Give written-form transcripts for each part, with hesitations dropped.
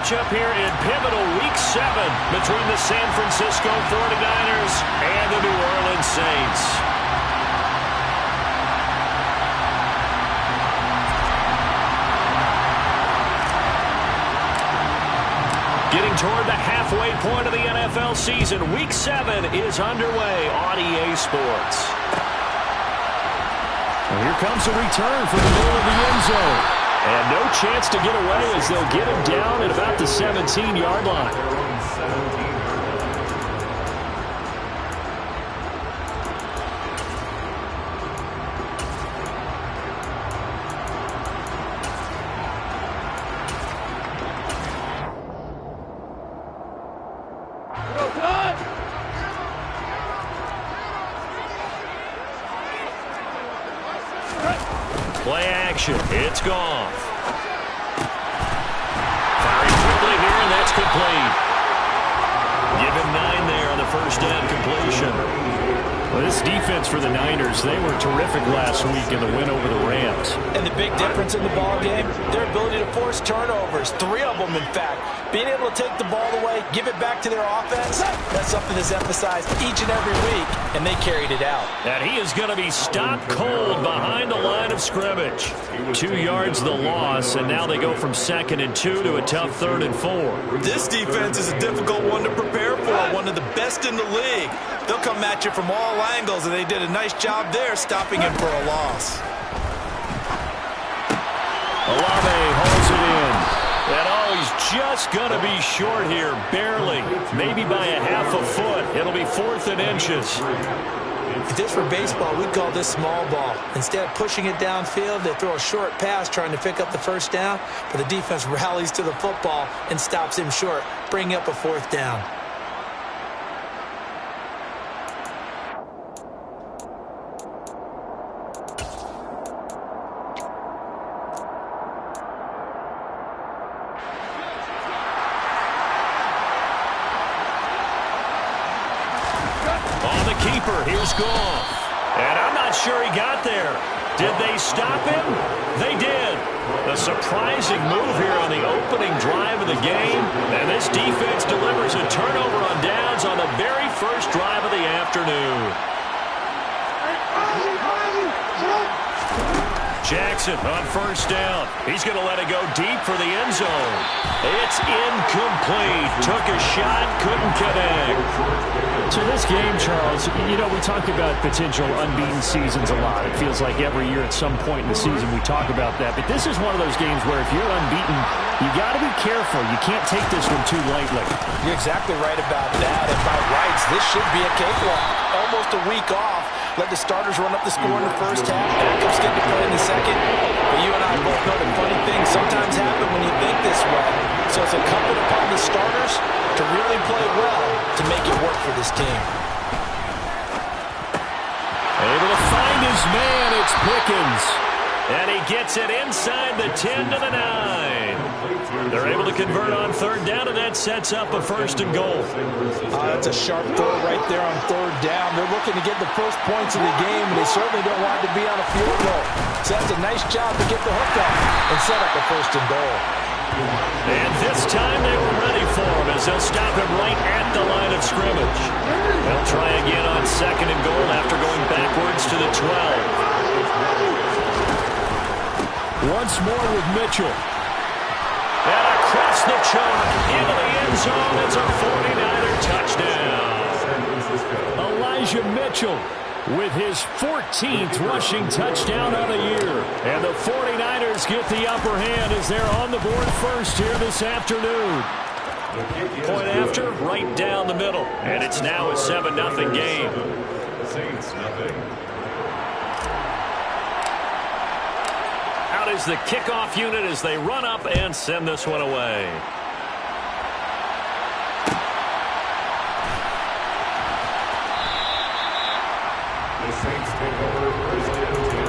matchup here in pivotal Week 7 between the San Francisco 49ers and the New Orleans Saints. Getting toward the halfway point of the NFL season, Week 7 is underway on EA Sports. Well, here comes a return from the middle of the end zone. And no chance to get away as they'll get him down at about the 17-yard line. Play action. It's gone. Firing quickly here, and that's complete. Give him 9 there on the first down completion. Well, this defense for the Niners, they were terrific last week in the win over the Rams. And the big difference in the ball game, their ability to force turnovers. 3 of them, in fact. Being able to take the ball away, give it back to their offense, that's something that's emphasized each and every week, and they carried it out. And he is going to be stopped cold behind the line of scrimmage. 2 yards the loss, and now they go from 2nd and 2 to a tough 3rd and 4. This defense is a difficult one to prepare for, one of the best in the league. They'll come at you from all angles, and they did a nice job there stopping him for a loss. Olave holds it in. And he's just going to be short here, barely. Maybe by a half a foot. It'll be 4th and inches. If this were baseball, we'd call this small ball. Instead of pushing it downfield, they throw a short pass trying to pick up the first down, but the defense rallies to the football and stops him short, bringing up a 4th down. Here's Goff. And I'm not sure he got there. Did they stop him? They did. A surprising move here on the opening drive of the game. And this defense delivers a turnover on downs on the very first drive of the afternoon. Jackson on first down. He's going to let it go deep for the end zone. It's incomplete. Took a shot, couldn't connect. So this game, Charles, you know, we talk about potential unbeaten seasons a lot. It feels like every year at some point in the season we talk about that. But this is one of those games where if you're unbeaten, you got to be careful. You can't take this one too lightly. You're exactly right about that. And by rights, this should be a cakewalk. Almost a week off. Let the starters run up the score in the first half. Backups get to play in the second. But you and I both know the funny things sometimes happen when you think this way. So it's incumbent upon the starters to really play well to make it work for this team. Able to find his man. It's Pickens. And he gets it inside the 10 to the 9. They're able to convert on 3rd down, and that sets up a 1st and goal. That's a sharp throw right there on 3rd down. They're looking to get the first points of the game, and they certainly don't want it to be on a field goal. So that's a nice job to get the hook up and set up a 1st and goal. And this time they were ready for him as they'll stop him right at the line of scrimmage. They'll try again on 2nd and goal after going backwards to the 12. Once more with Mitchell. And across the choke into the end zone. It's a 49er touchdown. Elijah Mitchell with his 14th rushing touchdown on the year. And the 49ers get the upper hand as they're on the board first here this afternoon. Point after, right down the middle. And it's now a 7-0 game. Out is the kickoff unit as they run up and send this one away. The Saints take over first and 10.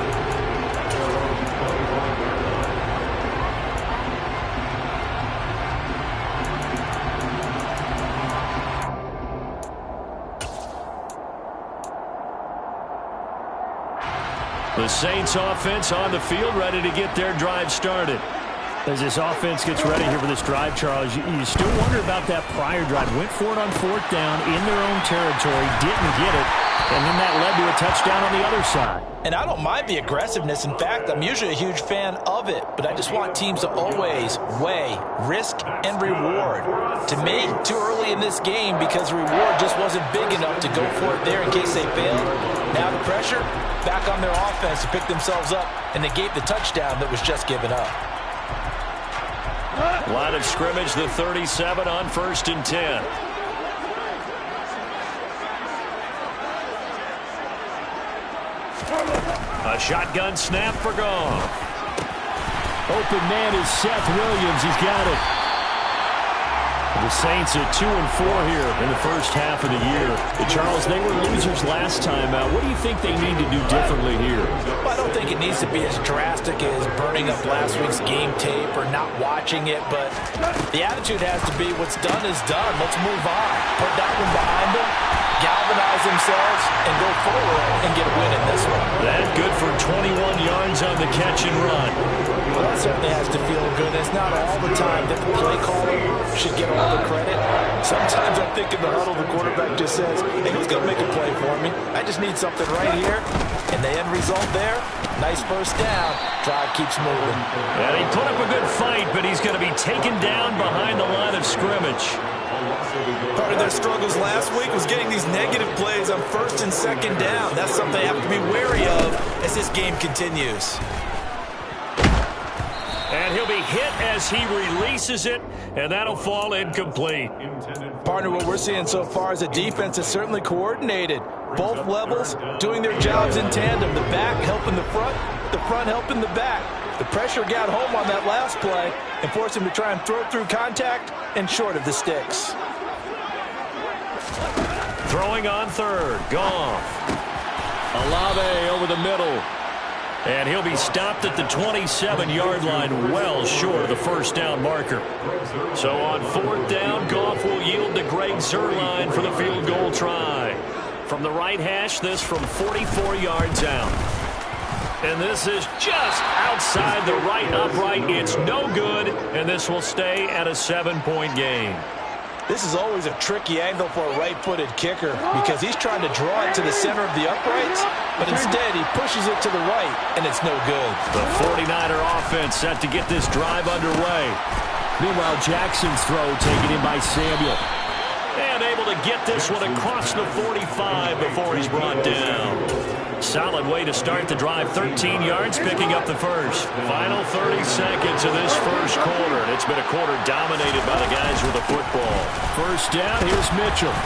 The Saints offense on the field ready to get their drive started. As this offense gets ready here for this drive, Charles, you still wonder about that prior drive. Went for it on 4th down in their own territory, didn't get it, and then that led to a touchdown on the other side. And I don't mind the aggressiveness. In fact, I'm usually a huge fan of it, but I just want teams to always weigh risk and reward. To me, too early in this game because the reward just wasn't big enough to go for it there in case they failed. Now the pressure back on their offense to pick themselves up and negate the touchdown that was just given up. Line of scrimmage, the 37 on 1st and 10. A shotgun snap for Goff. Open man is Seth Williams. He's got it. The Saints at 2-4 here in the first half of the year. Charles, they were losers last time out. What do you think they need to do differently here? Well, I don't think it needs to be as drastic as burning up last week's game tape or not watching it, but the attitude has to be what's done is done. Let's move on. Put that one behind them, galvanize themselves, and go forward and get a win in this one. That good for 21 yards on the catch and run. Well, that certainly has to feel good. It's not all the time that the play caller should get all the credit. Sometimes I think in the huddle, the quarterback just says, hey, who's going to make a play for me? I just need something right here. And the end result there, nice first down. Drive keeps moving. And he put up a good fight, but he's going to be taken down behind the line of scrimmage. Part of their struggles last week was getting these negative plays on 1st and 2nd down. That's something they have to be wary of as this game continues. And he'll be hit as he releases it, and that'll fall incomplete. Partner, what we're seeing so far is a defense that's certainly coordinated. Both levels doing their jobs in tandem. The back helping the front helping the back. The pressure got home on that last play and forced him to try and throw through contact and short of the sticks. Throwing on 3rd, Goff. Olave over the middle. And he'll be stopped at the 27-yard line, well short of the first down marker. So on 4th down, Goff will yield to Greg Zuerlein for the field goal try. From the right hash, this from 44 yards out. And this is just outside the right upright. It's no good, and this will stay at a 7-point game. This is always a tricky angle for a right-footed kicker because he's trying to draw it to the center of the uprights, but instead he pushes it to the right, and it's no good. The 49er offense set to get this drive underway. Meanwhile, Jackson's throw taken in by Samuel. And able to get this one across the 45 before he's brought down. Solid way to start the drive. 13 yards, picking up the first. Final 30 seconds of this first quarter. And it's been a quarter dominated by the guys with the football. First down, here's Mitchell.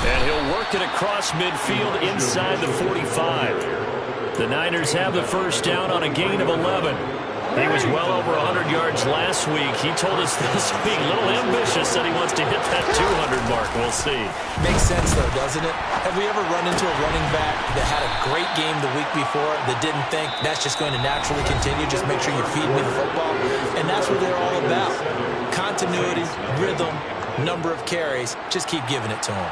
And he'll work it across midfield inside the 45. The Niners have the first down on a gain of 11. He was well over 100 yards last week. He told us this week, a little ambitious, that he wants to hit that 200 mark. We'll see. Makes sense, though, doesn't it? Have we ever run into a running back that had a great game the week before that didn't think that's just going to naturally continue? Just make sure you feed me the football. And that's what they're all about. Continuity, rhythm, number of carries. Just keep giving it to them.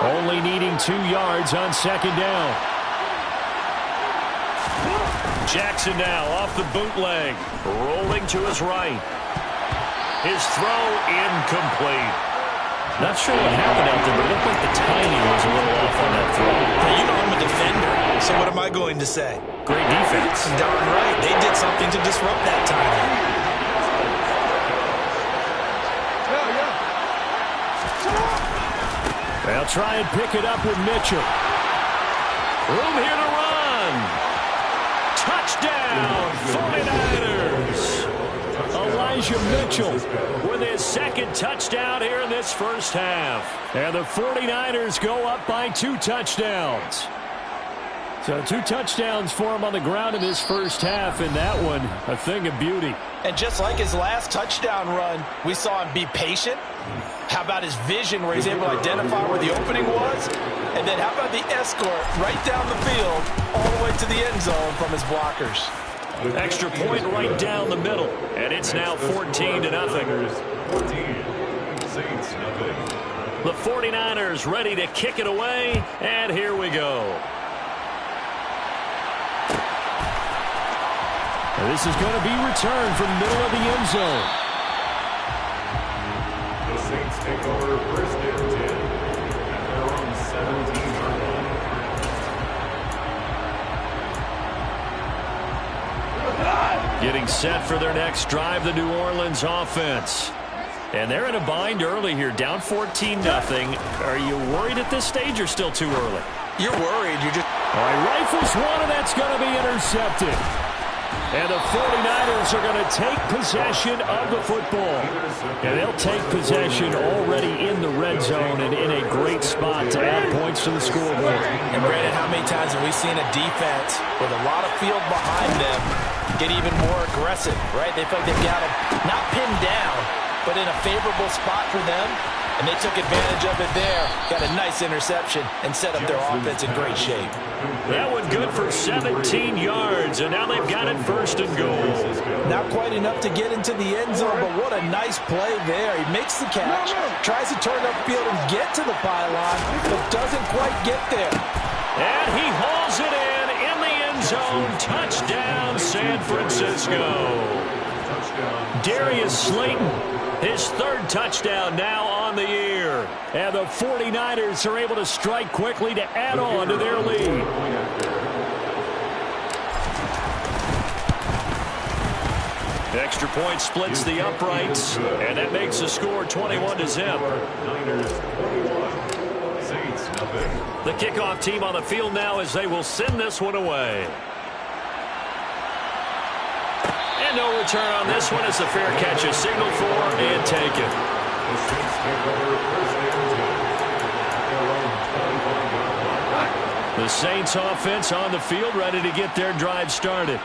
Only needing 2 yards on 2nd down. Jackson now off the bootleg, rolling to his right. His throw incomplete. Not sure what happened out there, but it looked like the timing was a little off on that throw. Now, you know I'm a defender, So what am I going to say? Great defense. Darn right. They did something to disrupt that timing. They'll try and pick it up with Mitchell. Room here to run. Touchdown, 49ers. Elijah Mitchell With his second touchdown here in this first half. And the 49ers go up by 2 touchdowns. So 2 touchdowns for him on the ground in this first half, and that one a thing of beauty. And just like his last touchdown run, we saw him be patient. How about his vision where he's able to identify where the opening was? And then how about the escort right down the field all the way to the end zone from his blockers? Extra point right down the middle. And it's now 14-0. The 49ers ready to kick it away, and here we go. This is going to be returned from the middle of the end zone. The Saints take over first and 10 at their own 17-yard line. Getting set for their next drive, the New Orleans offense. And they're in a bind early here, down 14-0. Are you worried at this stage or still too early? You're worried. You're just... All right, rifles one, and that's going to be intercepted. And the 49ers are going to take possession of the football. And they'll take possession already in the red zone and in a great spot to add points to the scoreboard. And Brandon, how many times have we seen a defense with a lot of field behind them get even more aggressive, right? They feel like they've got them not pinned down, but in a favorable spot for them, and they took advantage of it there. Got a nice interception and set up their offense in great shape. That one good for 17 yards, and now they've got it first and goal. Not quite enough to get into the end zone, but what a nice play there. He makes the catch, tries to turn upfield and get to the pylon, but doesn't quite get there. And he hauls it in the end zone. Touchdown, San Francisco. Darius Slayton, his third touchdown now on the year. And the 49ers are able to strike quickly to add on to their lead. The extra point splits the uprights, and that makes the score 21-0. The kickoff team on the field now as they will send this one away. And no return on this one as the fair catch is signaled for and taken. The Saints offense on the field ready to get their drive started.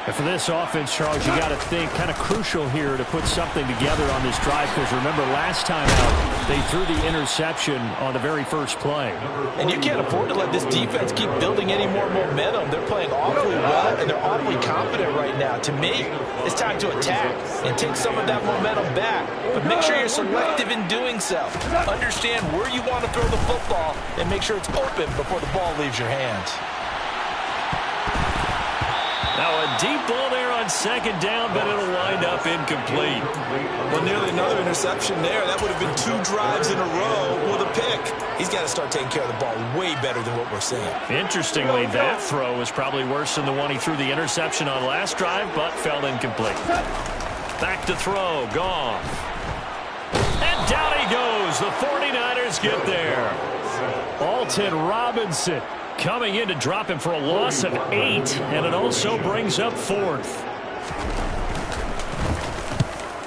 And for this offense, Charles, you got to think kind of crucial here to put something together on this drive, because remember last time out they threw the interception on the very first play. And you can't afford to let this defense keep building any more momentum. They're playing awfully well, and they're awfully confident right now. To me, it's time to attack and take some of that momentum back, but make sure you're selective in doing so. Understand where you want to throw the football and make sure it's open before the ball leaves your hands. Now a deep ball there on second down, but it'll wind up incomplete. Well, nearly another interception there. That would have been 2 drives in a row with a pick. He's got to start taking care of the ball way better than what we're seeing. Interestingly, that throw was probably worse than the one he threw the interception on last drive, but fell incomplete. Back to throw, Goff. And down he goes. The 49ers get there. Alton Robinson coming in to drop him for a loss of 8, and it also brings up 4th.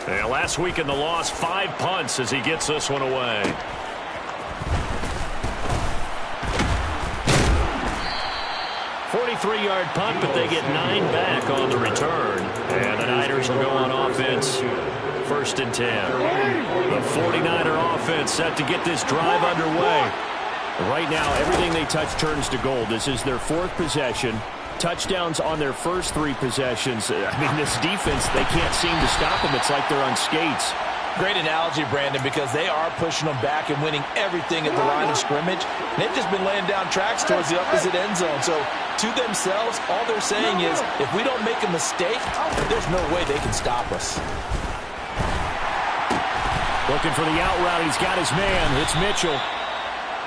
And last week in the loss, 5 punts as he gets this one away. "43-yard punt, but they get 9 back on the return. And the Niners will go on offense, first and 10. The 49er offense set to get this drive underway. Right now, everything they touch turns to gold. This is their 4th possession. Touchdowns on their first 3 possessions. I mean, this defense, they can't seem to stop them. It's like they're on skates. Great analogy, Brandon, because they are pushing them back and winning everything at the line of scrimmage. They've just been laying down tracks towards the opposite end zone. So, to themselves, all they're saying is, if we don't make a mistake, there's no way they can stop us. Loooking for the out route. He's got his man. It's Mitchell.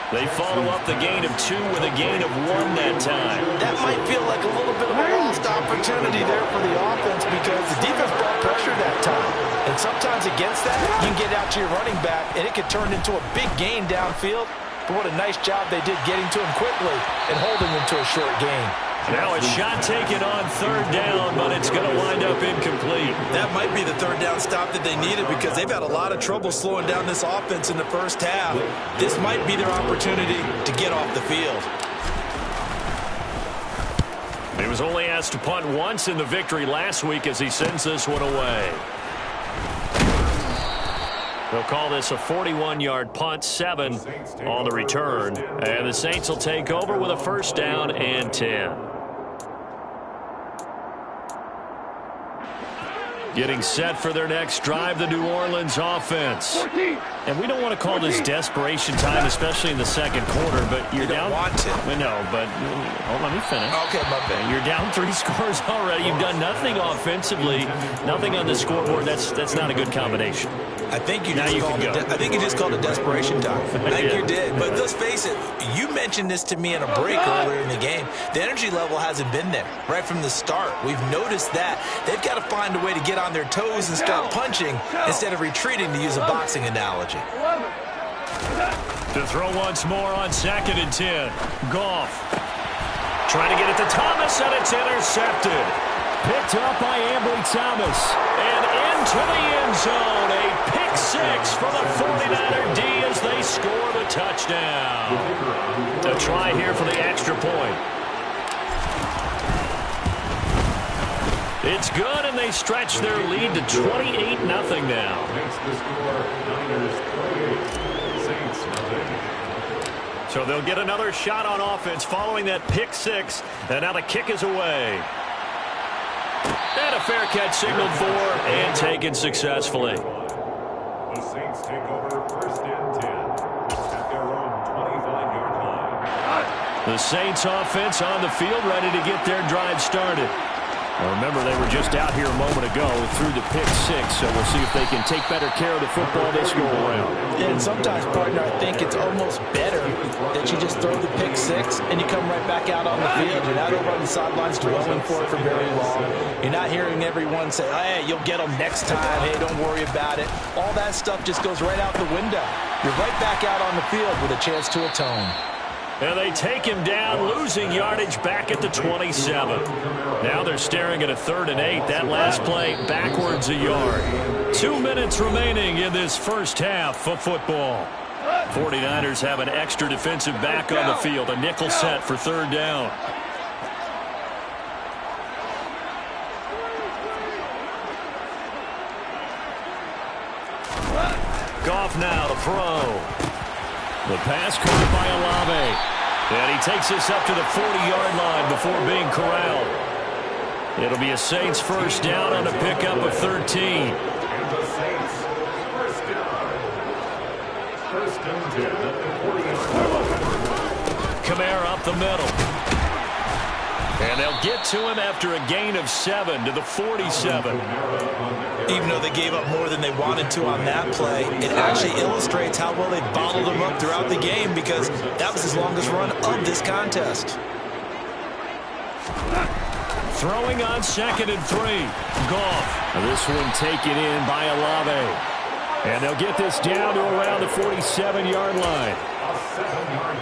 They follow up the gain of 2 with a gain of 1 that time. That might feel like a little bit of a lost opportunity there for the offense because the defense brought pressure that time. And sometimes against that, you can get out to your running back, and it could turn into a big gain downfield. But what a nice job they did getting to him quickly and holding him to a short gain. Now a shot taken on 3rd down, but it's going to wind up incomplete. That might be the 3rd down stop that they needed because they've had a lot of trouble slowing down this offense in the first half. This might be their opportunity to get off the field. He was only asked to punt once in the victory last week as he sends this one away. They'll call this a 41-yard punt, 7 on the return. And the Saints will take over with a first down and 10. Getting set for their next drive, the New Orleans offense. And we don't want to call this desperation time, especially in the second quarter, but you're down. You don't want to. No, but let me finish. Okay, my bad. You're down 3 scores already. You've done nothing offensively, nothing on the scoreboard. That's not a good combination. I think you just called it desperation time. I think you did. But let's face it, you mentioned this to me in a break earlier in the game. The energy level hasn't been there right from the start. We've noticed that. They've got to find a way to get on their toes and start punching instead of retreating, to use a boxing analogy. To throw once more on 2nd and 10. Goff trying to get it to Thomas, and it's intercepted. Picked up by Ambry Thomas. And into the end zone. A pick 6 for the 49er D as they score the touchdown. To try here for the extra point. It's good, and they stretch their lead to 28-0 now. Makes the score Niners 28, Saints nothing. So they'll get another shot on offense following that pick 6, and now the kick is away. And a fair catch signaled for and taken successfully. The Saints take over 1st and 10 at their own 25-yard line. The Saints offense on the field, ready to get their drive started. Now remember, they were just out here a moment ago through the pick 6, so we'll see if they can take better care of the football this go around. And sometimes, partner, I think it's almost better that you just throw the pick 6 and you come right back out on the field. You're not over on the sidelines dwelling for it for very long. You're not hearing everyone say, hey, you'll get them next time. Hey, don't worry about it. All that stuff just goes right out the window. You're right back out on the field with a chance to atone. And they take him down, losing yardage back at the 27. Now they're staring at a 3rd and 8. That last play backwards a yard. 2 minutes remaining in this first half of football. 49ers have an extra defensive back on the field. A nickel set for 3rd down. Goff now to throw. The pass caught by Olave. And he takes this up to the 40-yard line before being corralled. It'll be a Saints first down on a pickup of 13. And the Saints first down. 1st and 10 at the 40-yard line. Kamara up the middle. And they'll get to him after a gain of 7 to the 47. Even though they gave up more than they wanted to on that play, it actually illustrates how well they bottled them up throughout the game, because that was his longest run of this contest. Throwing on 2nd and 3. Goff. This one taken in by Olave. And they'll get this down to around the 47-yard line.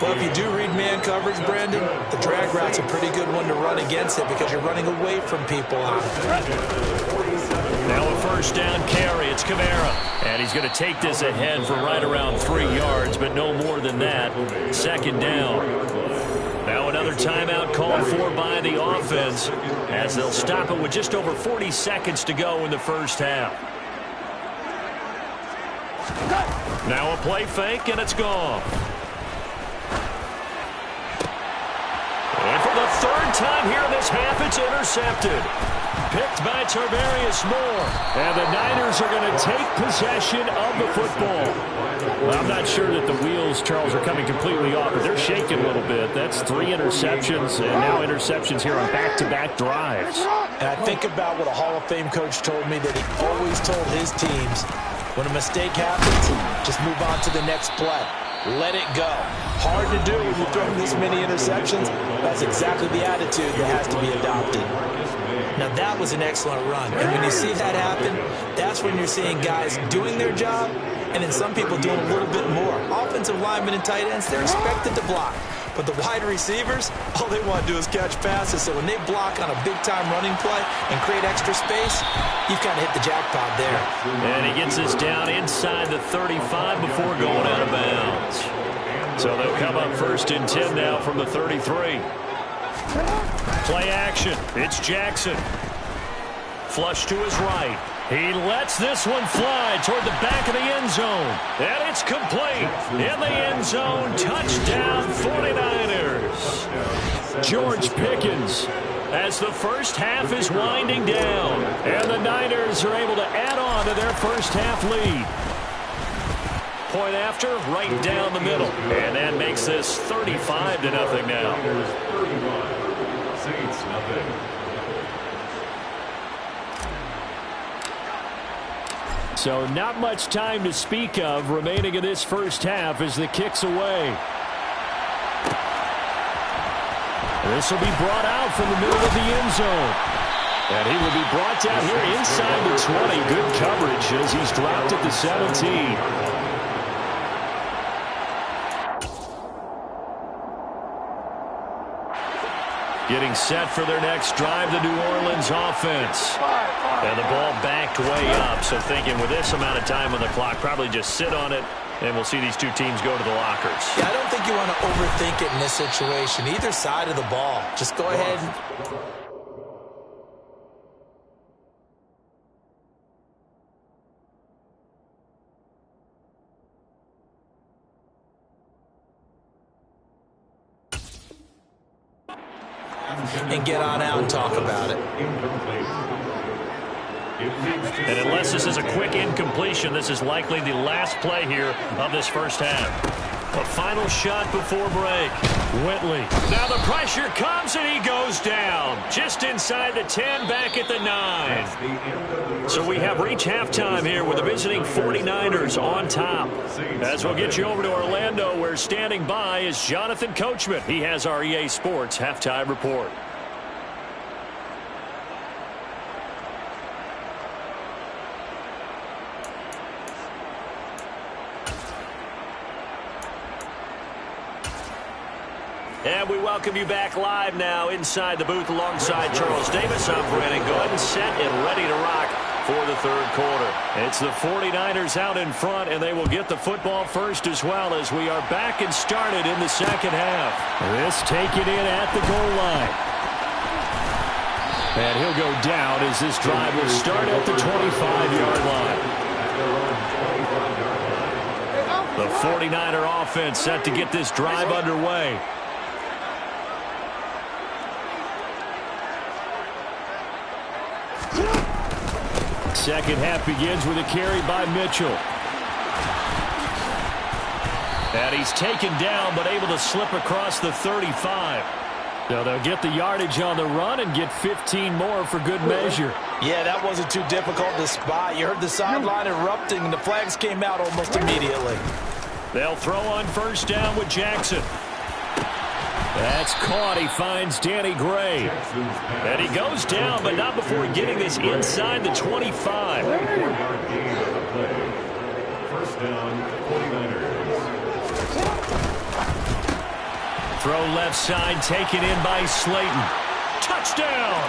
Well, if you do read man coverage, Brandon, the drag route's a pretty good one to run against it because you're running away from people out. Now a first down carry. It's Kamara. And he's going to take this ahead for right around 3 yards, but no more than that. 2nd down. Now another timeout called for by the offense as they'll stop it with just over 40 seconds to go in the first half. Now a play fake, and it's gone. And for the 3rd time here in this half, it's intercepted. Picked by Tarvarius Moore. And the Niners are going to take possession of the football. Well, I'm not sure that the wheels, Charles, are coming completely off, but they're shaking a little bit. That's 3 interceptions, and now interceptions here on back-to-back drives. And I think about what a Hall of Fame coach told me, that he always told his teams, when a mistake happens, just move on to the next play. Let it go. Hard to do when you're throwing this many interceptions. That's exactly the attitude that has to be adopted. Now, that was an excellent run. And when you see that happen, that's when you're seeing guys doing their job, and then some people doing a little bit more. Offensive linemen and tight ends, they're expected to block. But the wide receivers, all they want to do is catch passes. So when they block on a big-time running play and create extra space, you've kind of hit the jackpot there. And he gets this down inside the 35 before going out of bounds. So they'll come up 1st and 10 now from the 33. Play action. It's Jackson. Flush to his right. He lets this one fly toward the back of the end zone. And it's complete. In the end zone, touchdown 49ers. George Pickens. as the first half is winding down. And the Niners are able to add on to their first half lead. Point after, right down the middle. And that makes this 35-0 now. 31, Saints nothing. So not much time to speak of remaining in this first half as the kick's away. This will be brought out from the middle of the end zone. And he will be brought down here inside the 20. Good coverage as he's dropped at the 17. Getting set for their next drive, the New Orleans offense. And the ball backed way up, so thinking with this amount of time on the clock, probably just sit on it, and we'll see these two teams go to the lockers. Yeah, I don't think you want to overthink it in this situation. Either side of the ball. Just go ahead and get on out and talk about it. And unless this is a quick incompletion, this is likely the last play here of this first half. A final shot before break. Whitley. Now the pressure comes and he goes down. Just inside the 10, back at the 9. So we have reached halftime here with the visiting 49ers on top. As we'll get you over to Orlando, where standing by is Jonathan Coachman. He has our EA Sports halftime report. And we welcome you back live now inside the booth alongside Charles Davis. I'm Brandon Gordon, set and ready to rock for the third quarter. It's the 49ers out in front, and they will get the football first as well as we are back and started in the second half. This taken in at the goal line. And he'll go down as this drive will start at the 25-yard line. The 49er offense set to get this drive underway. Second half begins with a carry by Mitchell. And he's taken down but able to slip across the 35. So they'll get the yardage on the run and get 15 more for good measure. Yeah, that wasn't too difficult to spot. You heard the sideline erupting and the flags came out almost immediately. They'll throw on first down with Jackson. That's caught. He finds Danny Gray. And he goes down, but not before getting this inside the 25. First down, 49ers. Throw left side, taken in by Slayton. Touchdown!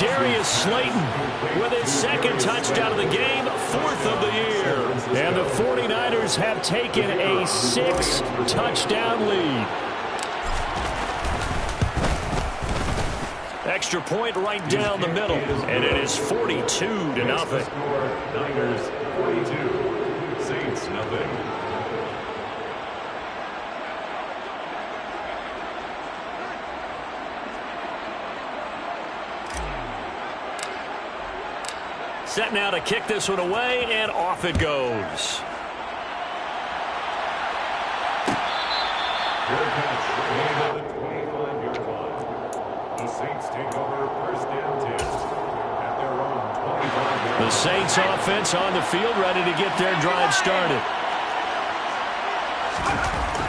Darius Slayton with his second touchdown of the game, fourth of the year. And the 49ers have taken a 6-touchdown lead. Extra point right down the middle, and it is 42-0. Niners 42, Saints nothing. Set now to kick this one away, and off it goes. Fair catch, made at the 25-yard line. The Saints take over first and 10 at their own 25-yard line. The Saints offense on the field, ready to get their drive started.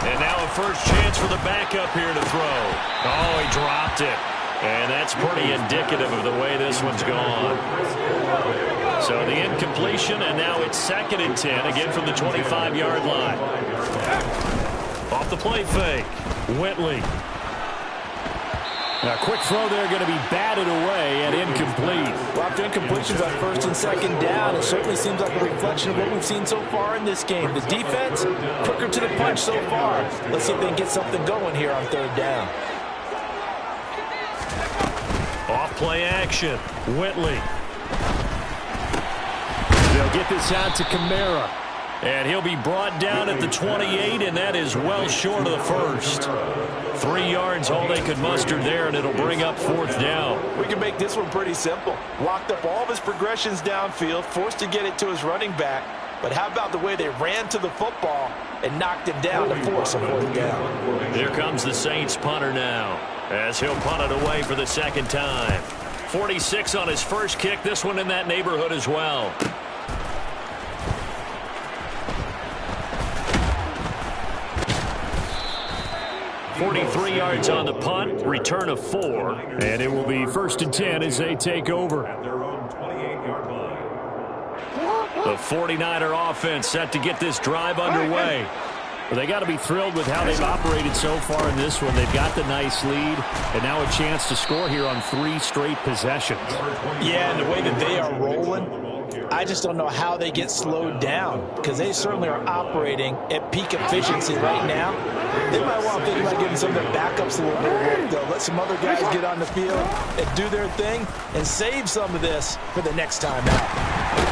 And now a first chance for the backup here to throw. Oh, he dropped it. And that's pretty indicative of the way this one's gone. So the incompletion, and now it's 2nd and 10, again from the 25-yard line. Off the play fake, Whitley. Now, quick throw there, going to be batted away and incomplete. Well, after incompletions on first and second down, it certainly seems like a reflection of what we've seen so far in this game. The defense, quicker to the punch so far. Let's see if they can get something going here on third down. Off play action, Whitley. They'll get this out to Kamara. And he'll be brought down at the 28, and that is well short of the first. 3 yards. yards, all they could muster there, and it'll bring up 4th down. We can make this one pretty simple. Locked up all of his progressions downfield, forced to get it to his running back. But how about the way they ran to the football and knocked him down to force a 4th down? Here comes the Saints punter now, as he'll punt it away for the 2nd time. 46 on his first kick, this one in that neighborhood as well. .43 yards on the punt, return of 4. And it will be 1st and 10 as they take over. At their own 28-yard line. The 49er offense set to get this drive underway. Well, they got to be thrilled with how they've operated so far in this one. They've got the nice lead, and now a chance to score here on 3 straight possessions. Yeah, and the way that they are rolling, I just don't know how they get slowed down, because they certainly are operating at peak efficiency right now. They might want to think about giving some of their backups a little bit of work, though. Let some other guys get on the field and do their thing and save some of this for the next time out.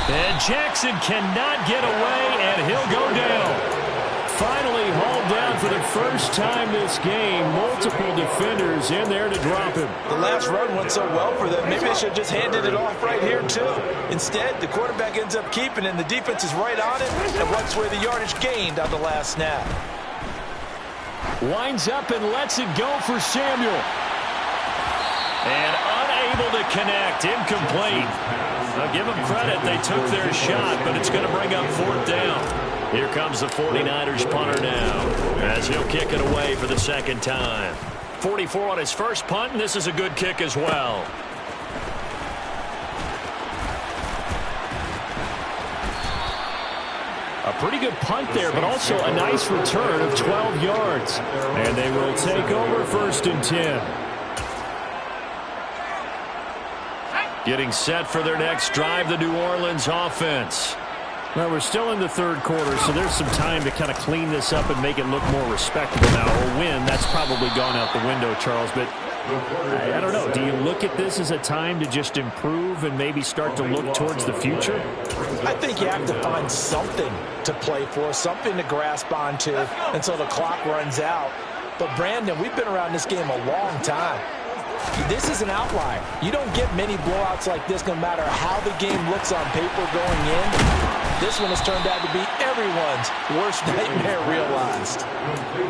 And Jackson cannot get away, and he'll go down. Finally hauled down for the first time this game. Multiple defenders in there to drop him. The last run went so well for them. Maybe they should have just handed it off right here, too. Instead, the quarterback ends up keeping it, and the defense is right on it and wipes away the yardage gained on the last snap. Winds up and lets it go for Samuel. And unable to connect. Incomplete. Now give them credit. They took their shot, but it's going to bring up 4th down. Here comes the 49ers punter now, as he'll kick it away for the 2nd time. 44 on his first punt, and this is a good kick as well. A pretty good punt there, but also a nice return of 12 yards. And they will take over 1st and 10. Getting set for their next drive, the New Orleans offense. Well, we're still in the 3rd quarter, so there's some time to kind of clean this up and make it look more respectable now. A win, that's probably gone out the window, Charles, but I don't know. Do you look at this as a time to just improve and maybe start to look towards the future? I think you have to find something to play for, something to grasp onto until the clock runs out. But, Brandon, we've been around this game a long time. This is an outlier. You don't get many blowouts like this no matter how the game looks on paper going in. This one has turned out to be everyone's worst nightmare realized.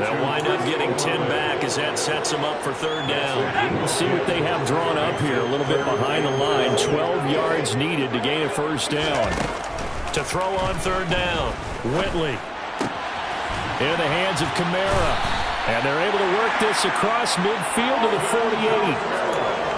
They'll wind up getting 10 back as that sets them up for 3rd down. Let's see what they have drawn up here. A little bit behind the line. 12 yards needed to gain a 1st down. To throw on 3rd down. Whitley. In the hands of Kamara. And they're able to work this across midfield to the 48.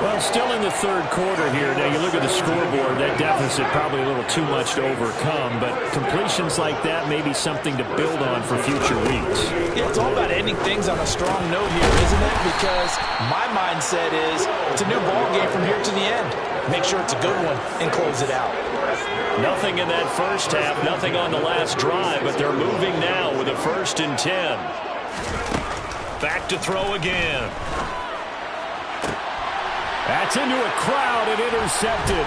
Well, still in the 3rd quarter here. Now, you look at the scoreboard, that deficit probably a little too much to overcome, but completions like that may be something to build on for future weeks. Yeah, it's all about ending things on a strong note here, isn't it? Because my mindset is it's a new ball game from here to the end. Make sure it's a good one and close it out. Nothing in that first half, nothing on the last drive, but they're moving now with a 1st and 10. Back to throw again. That's into a crowd and intercepted.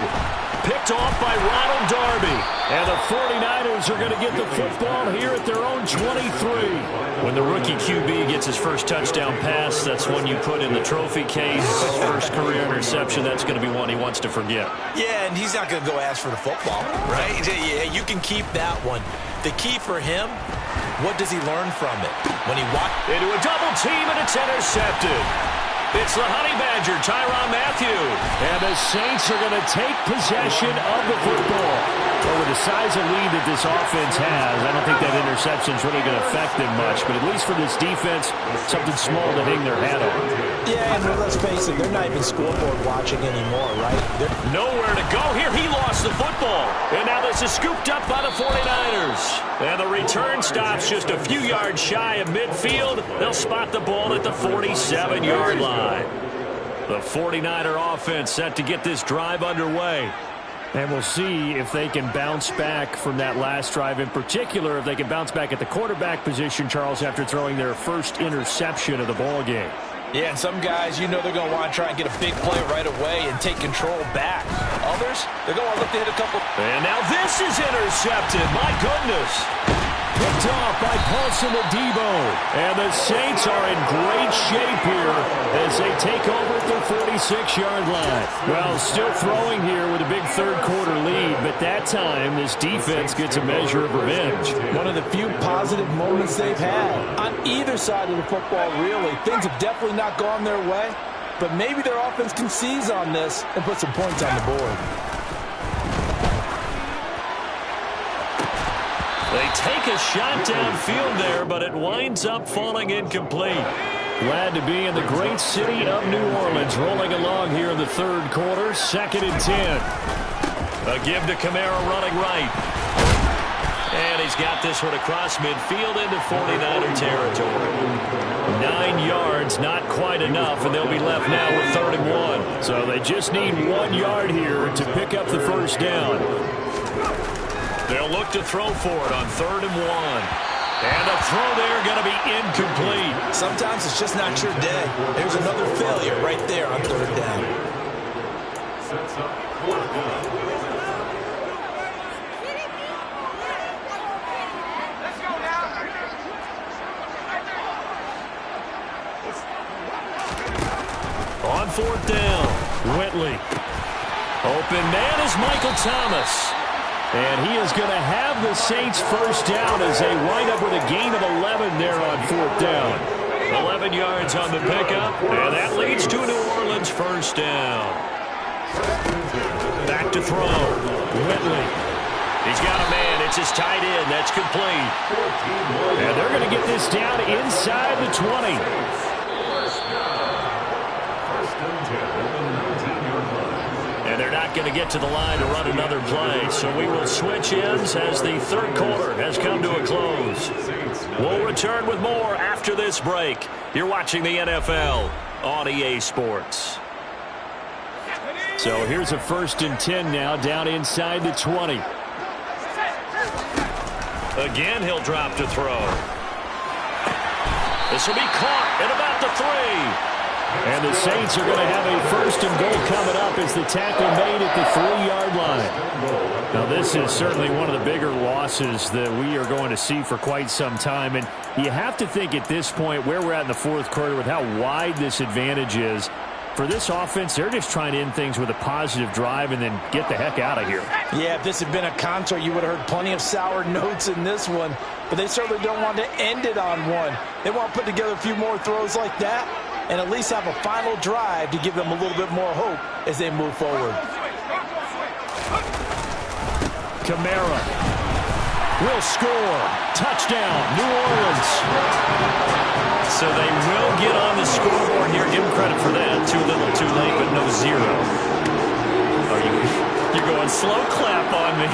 Picked off by Ronald Darby. And the 49ers are going to get the football here at their own 23. When the rookie QB gets his first touchdown pass, that's one you put in the trophy case. First career interception, that's going to be one he wants to forget. Yeah, and he's not going to go ask for the football, right? Yeah, you can keep that one. The key for him, what does he learn from it? When he walks into a double team and it's intercepted. It's the Honey Badger, Tyrann Mathieu. And the Saints are going to take possession of the football. Well, with the size of lead that this offense has, I don't think that interception is really going to affect them much. But at least for this defense, something small to hang their hat on. Yeah, and let's face it, they're not even scoreboard watching anymore, right? Nowhere to go here. He lost the football. And now this is scooped up by the 49ers. And the return stops just a few yards shy of midfield. They'll spot the ball at the 47-yard line. The 49er offense set to get this drive underway. And we'll see if they can bounce back from that last drive. In particular, if they can bounce back at the quarterback position, Charles, after throwing their first interception of the ball game. Yeah, and some guys, you know they're going to want to try and get a big play right away and take control back. Others, they're going to look to hit a couple. And now this is intercepted. My goodness. Picked off by Paulson Adebo. And the Saints are in great good shape here as they take over at their 46-yard line. Well, still throwing here with a big third-quarter lead, but that time this defense gets a measure of revenge. One of the few positive moments they've had on either side of the football, really. Things have definitely not gone their way, but maybe their offense can seize on this and put some points on the board. They take a shot downfield there, but it winds up falling incomplete. Glad to be in the great city of New Orleans, rolling along here in the third quarter, 2nd and 10. A give to Kamara running right. And he's got this one across midfield into 49er territory. 9 yards, not quite enough, and they'll be left now with 3rd and 1. So they just need 1 yard here to pick up the first down. They'll look to throw for it on 3rd and 1. And a throw there going to be incomplete. Sometimes it's just not your day. There's another failure right there on 3rd down. Sets up 4th down. On 4th down, Whitley. Open man is Michael Thomas. And he is going to have the Saints first down as they wind up with a gain of 11 there on 4th down. 11 yards on the pickup, and that leads to New Orleans first down. Back to throw. Whitley. He's got a man. It's his tight end. That's complete. And they're going to get this down inside the 20. And they're not going to get to the line to run another play. So we will switch ends as the third quarter has come to a close. We'll return with more after this break. You're watching the NFL on EA Sports. So here's a 1st and 10 now down inside the 20. Again, he'll drop to throw. This will be caught at about the 3. And the Saints are going to have a 1st and goal coming up as the tackle made at the 3-yard line. Now, this is certainly one of the bigger losses that we are going to see for quite some time. And you have to think at this point where we're at in the 4th quarter with how wide this advantage is. For this offense, they're just trying to end things with a positive drive and then get the heck out of here. Yeah, if this had been a concert, you would have heard plenty of sour notes in this one. But they certainly don't want to end it on one. They want to put together a few more throws like that and at least have a final drive to give them a little bit more hope as they move forward. Kamara will score. Touchdown, New Orleans. So they will get on the scoreboard here. Give them credit for that. Too little, too late, but no 0. You're going slow clap on me.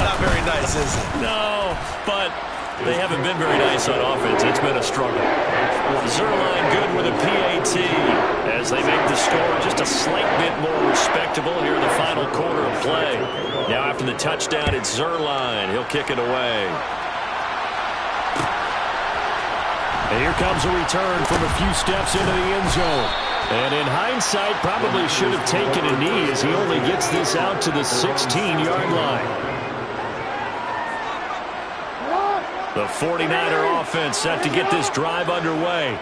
Not very nice, is it? No, but they haven't been very nice on offense. It's been a struggle. Zerline good with a PAT as they make the score just a slight bit more respectable here in the final quarter of play. Now after the touchdown, it's Zerline. He'll kick it away. And here comes a return from a few steps into the end zone. And in hindsight, probably should have taken a knee as he only gets this out to the 16-yard line. The 49er offense set to get this drive underway.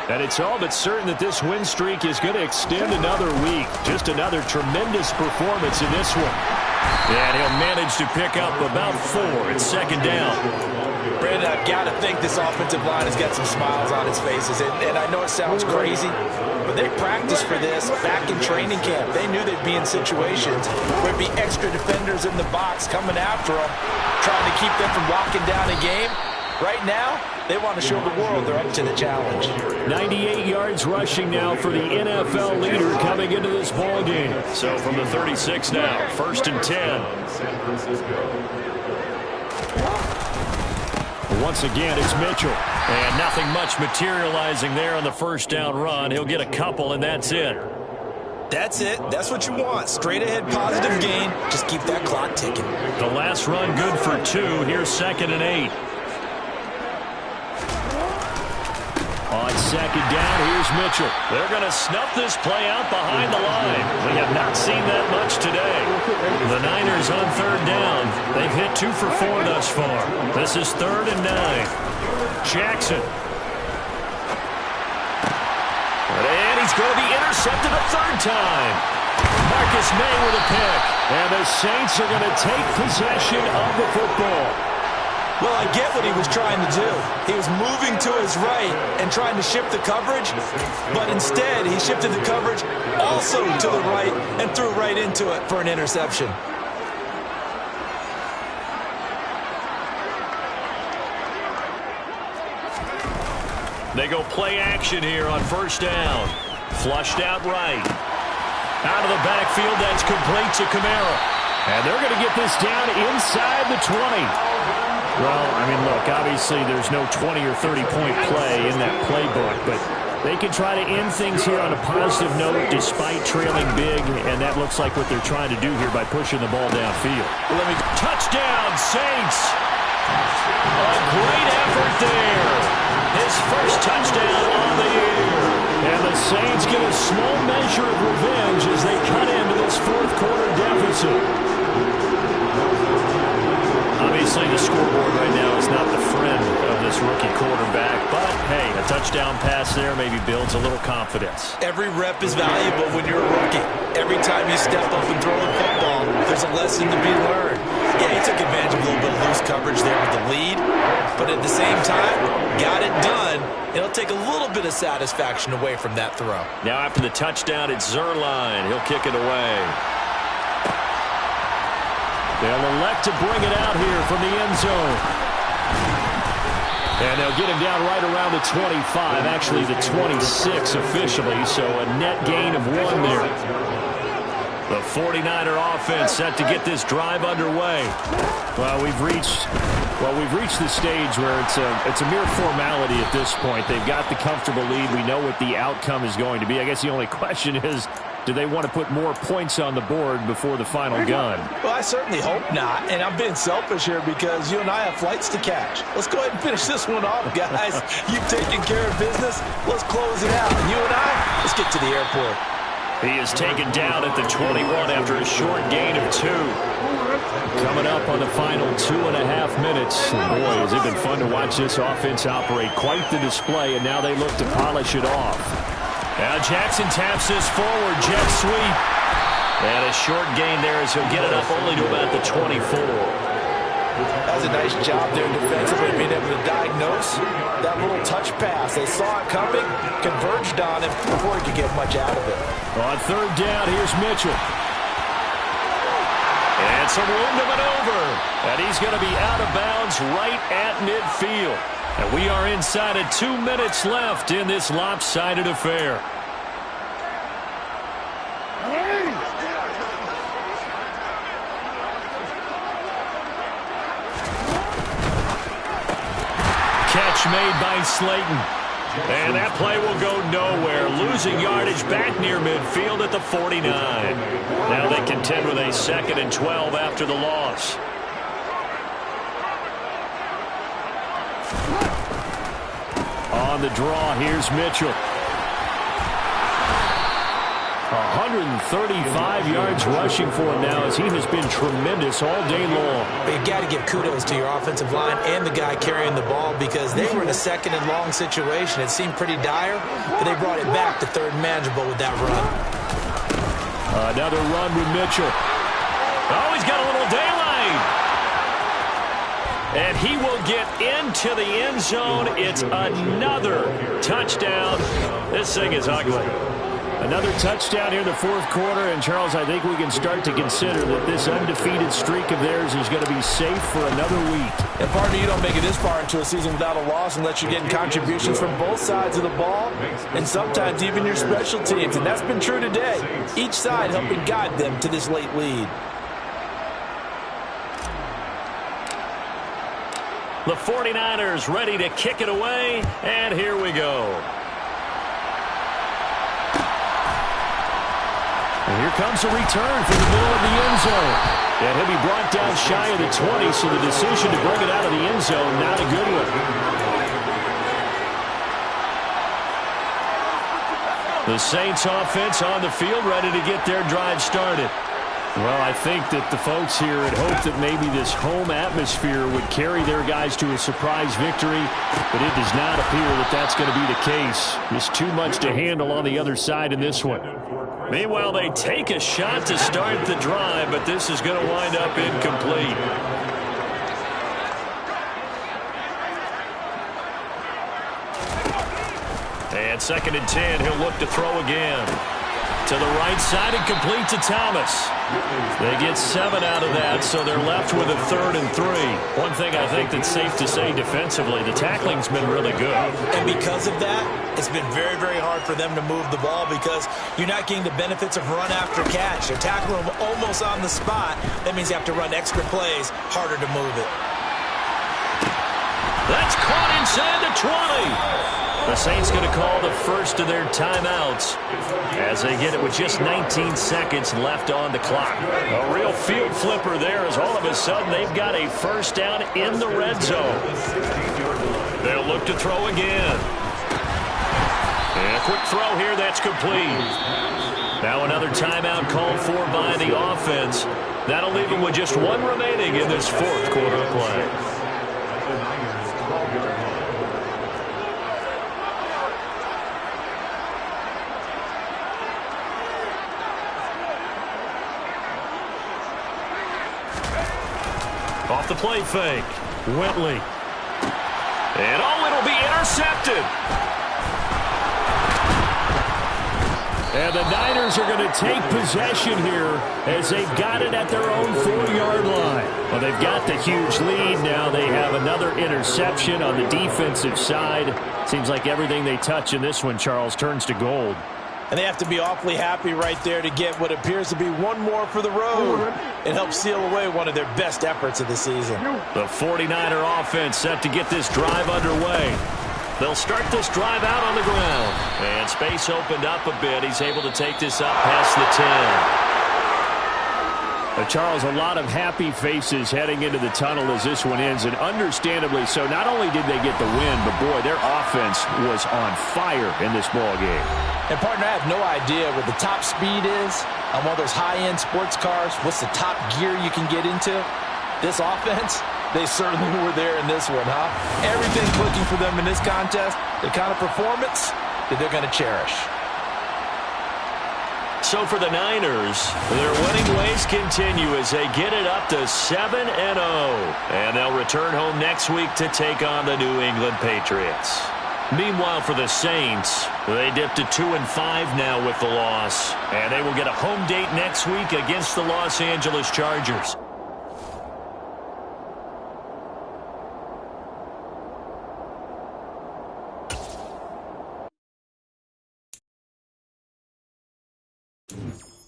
And it's all but certain that this win streak is going to extend another week. Just another tremendous performance in this one. And he'll manage to pick up about 4 at 2nd down. Brandon, I've got to think this offensive line has got some smiles on its faces. And I know it sounds crazy, but they practiced for this back in training camp. They knew they'd be in situations where there'd be extra defenders in the box coming after them, trying to keep them from locking down a game. Right now, they want to show the world they're up to the challenge. 98 yards rushing now for the NFL leader coming into this ball game. So from the 36 now, 1st and 10. San Francisco. Once again, it's Mitchell. And nothing much materializing there on the first down run. He'll get a couple, and that's it. That's it. That's what you want. Straight ahead, positive gain. Just keep that clock ticking. The last run good for 2. Here's 2nd and 8. On 2nd down, here's Mitchell. They're going to snuff this play out behind the line. We have not seen that much today. The Niners on 3rd down. They've hit 2 for 4 thus far. This is 3rd and 9. Jackson. going to be intercepted a third time. Marcus May with a pick. And the Saints are going to take possession of the football. Well, I get what he was trying to do. He was moving to his right and trying to shift the coverage, but instead he shifted the coverage also to the right and threw right into it for an interception. They go play action here on first down. Flushed out right. Out of the backfield, that's complete to Kamara. And they're going to get this down inside the 20. Well, I mean, look, obviously there's no 20 or 30-point play in that playbook, but they can try to end things here on a positive note despite trailing big, and that looks like what they're trying to do here by pushing the ball downfield. Touchdown, Saints! A great effort there. His first touchdown on the year. And the Saints get a small measure of revenge as they cut into this fourth quarter deficit. Obviously, the scoreboard right now is not the friend of this rookie quarterback, but hey, a touchdown pass there maybe builds a little confidence. Every rep is valuable when you're a rookie. Every time you step up and throw the football, there's a lesson to be learned. Yeah, he took advantage of a little bit of loose coverage there with the lead, but at the same time, got it done. It'll take a little bit of satisfaction away from that throw. Now after the touchdown, it's Zerline. He'll kick it away. They'll elect to bring it out here from the end zone. And they'll get him down right around the 25, actually the 26 officially, so a net gain of 1 there. The 49er offense set to get this drive underway. Well, we've reached the stage where it's a mere formality at this point. They've got the comfortable lead. We know what the outcome is going to be. I guess the only question is, do they want to put more points on the board before the final gun? Well, I certainly hope not, and I'm being selfish here because you and I have flights to catch. Let's go ahead and finish this one off, guys. You've taken care of business. Let's close it out. You and I, let's get to the airport. He is taken down at the 21 after a short gain of 2. Coming up on the final 2.5 minutes. Boy, has it been fun to watch this offense operate. Quite the display, and now they look to polish it off. Now Jackson taps this forward, jet sweep. And a short gain there as he'll get it up only to about the 24. That's a nice job there defensively, being able to diagnose that little touch pass. They saw it coming, converged on him before he could get much out of it. On third down, here's Mitchell. And some room to maneuver. And he's going to be out of bounds right at midfield. And we are inside of 2 minutes left in this lopsided affair. Catch made by Slayton. And that play will go nowhere. Losing yardage back near midfield at the 49. Now they contend with a 2nd and 12 after the loss. On the draw, here's Mitchell. 135 yards rushing for him now as he has been tremendous all day long. But you got to give kudos to your offensive line and the guy carrying the ball because they were in a 2nd and long situation. It seemed pretty dire, but they brought it back to 3rd and manageable with that run. Another run with Mitchell. Oh, he's got a little daylight. And he will get into the end zone. It's another touchdown. This thing is ugly. Another touchdown here in the fourth quarter. And, Charles, I think we can start to consider that this undefeated streak of theirs is going to be safe for another week. And, partner, you don't make it this far into a season without a loss unless you're getting contributions from both sides of the ball and sometimes even your special teams. And that's been true today. Each side helping guide them to this late lead. The 49ers ready to kick it away, and here we go. And here comes a return from the middle of the end zone. And he'll be brought down shy of the 20, so the decision to bring it out of the end zone, not a good one. The Saints offense on the field ready to get their drive started. Well, I think that the folks here had hoped that maybe this home atmosphere would carry their guys to a surprise victory, but it does not appear that that's going to be the case. Just too much to handle on the other side in this one. Meanwhile, they take a shot to start the drive, but this is going to wind up incomplete. And 2nd and 10, he'll look to throw again. To the right side and complete to Thomas. They get 7 out of that, so they're left with a 3rd and 3. One thing I think that's safe to say defensively, the tackling's been really good. And because of that, it's been very, very hard for them to move the ball because you're not getting the benefits of run after catch. They're tackling them almost on the spot. That means you have to run extra plays, harder to move it. That's caught inside the 20. The Saints going to call the first of their timeouts as they get it with just 19 seconds left on the clock. A real field flipper there as all of a sudden they've got a first down in the red zone. They'll look to throw again. And a quick throw here that's complete. Now another timeout called for by the offense. That'll leave them with just 1 remaining in this 4th quarter of play. Off the play fake. Whitley. And it'll be intercepted. And the Niners are going to take possession here as they've got it at their own 4-yard line. Well, they've got the huge lead. Now they have another interception on the defensive side. Seems like everything they touch in this one, Charles, turns to gold. And they have to be awfully happy right there to get what appears to be one more for the road. It helps seal away one of their best efforts of the season. The 49er offense set to get this drive underway. They'll start this drive out on the ground. And space opened up a bit. He's able to take this up past the 10. Charles, a lot of happy faces heading into the tunnel as this one ends, and understandably so. Not only did they get the win, but, boy, their offense was on fire in this ball game. And, partner, I have no idea what the top speed is on one of those high-end sports cars. What's the top gear you can get into? This offense, they certainly were there in this one, huh? Everything clicking for them in this contest, the kind of performance that they're going to cherish. So for the Niners, their winning ways continue as they get it up to 7-0. And they'll return home next week to take on the New England Patriots. Meanwhile, for the Saints, they dipped to 2-5 now with the loss. And they will get a home date next week against the Los Angeles Chargers. you